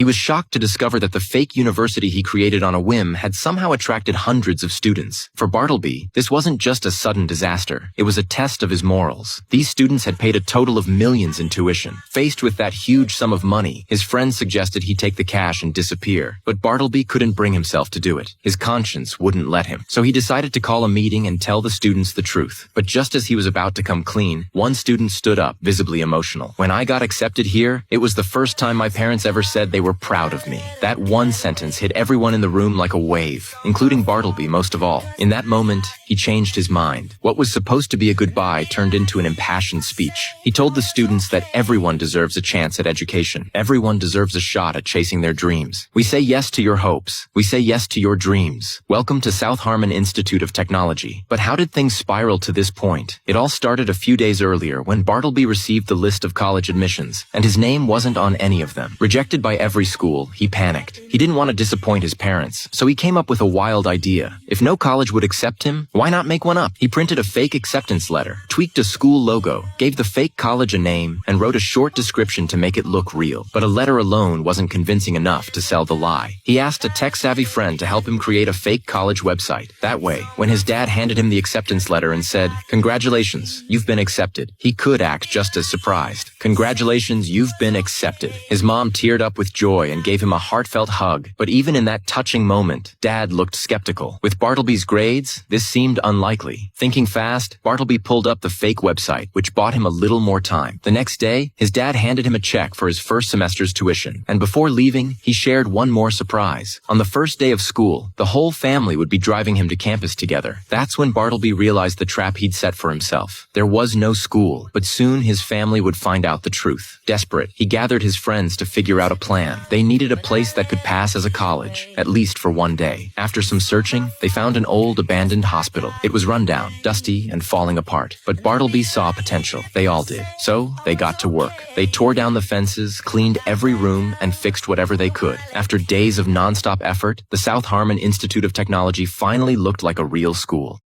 He was shocked to discover that the fake university he created on a whim had somehow attracted hundreds of students. For Bartleby, this wasn't just a sudden disaster. It was a test of his morals. These students had paid a total of millions in tuition. Faced with that huge sum of money, his friends suggested he take the cash and disappear. But Bartleby couldn't bring himself to do it. His conscience wouldn't let him. So he decided to call a meeting and tell the students the truth. But just as he was about to come clean, one student stood up, visibly emotional. "When I got accepted here, it was the first time my parents ever said they were proud of me." That one sentence hit everyone in the room like a wave, including Bartleby most of all. In that moment, he changed his mind. What was supposed to be a goodbye turned into an impassioned speech. He told the students that everyone deserves a chance at education. Everyone deserves a shot at chasing their dreams. "We say yes to your hopes. We say yes to your dreams. Welcome to South Harmon Institute of Technology." But how did things spiral to this point? It all started a few days earlier when Bartleby received the list of college admissions, and his name wasn't on any of them. Rejected by every school, he panicked. He didn't want to disappoint his parents, so he came up with a wild idea. If no college would accept him, why not make one up? He printed a fake acceptance letter, tweaked a school logo, gave the fake college a name, and wrote a short description to make it look real. But a letter alone wasn't convincing enough to sell the lie. He asked a tech-savvy friend to help him create a fake college website. That way, when his dad handed him the acceptance letter and said, "Congratulations, you've been accepted," he could act just as surprised. "Congratulations, you've been accepted." His mom teared up with joy and gave him a heartfelt hug. But even in that touching moment, Dad looked skeptical. With Bartleby's grades, this seemed unlikely. Thinking fast, Bartleby pulled up the fake website, which bought him a little more time. The next day, his dad handed him a check for his first semester's tuition. And before leaving, he shared one more surprise. On the first day of school, the whole family would be driving him to campus together. That's when Bartleby realized the trap he'd set for himself. There was no school, but soon his family would find out the truth. Desperate, he gathered his friends to figure out a plan. They needed a place that could pass as a college, at least for one day. After some searching, they found an old abandoned hospital. It was run down, dusty, and falling apart. But Bartleby saw potential. They all did. So they got to work. They tore down the fences, cleaned every room, and fixed whatever they could. After days of nonstop effort, the South Harmon Institute of Technology finally looked like a real school.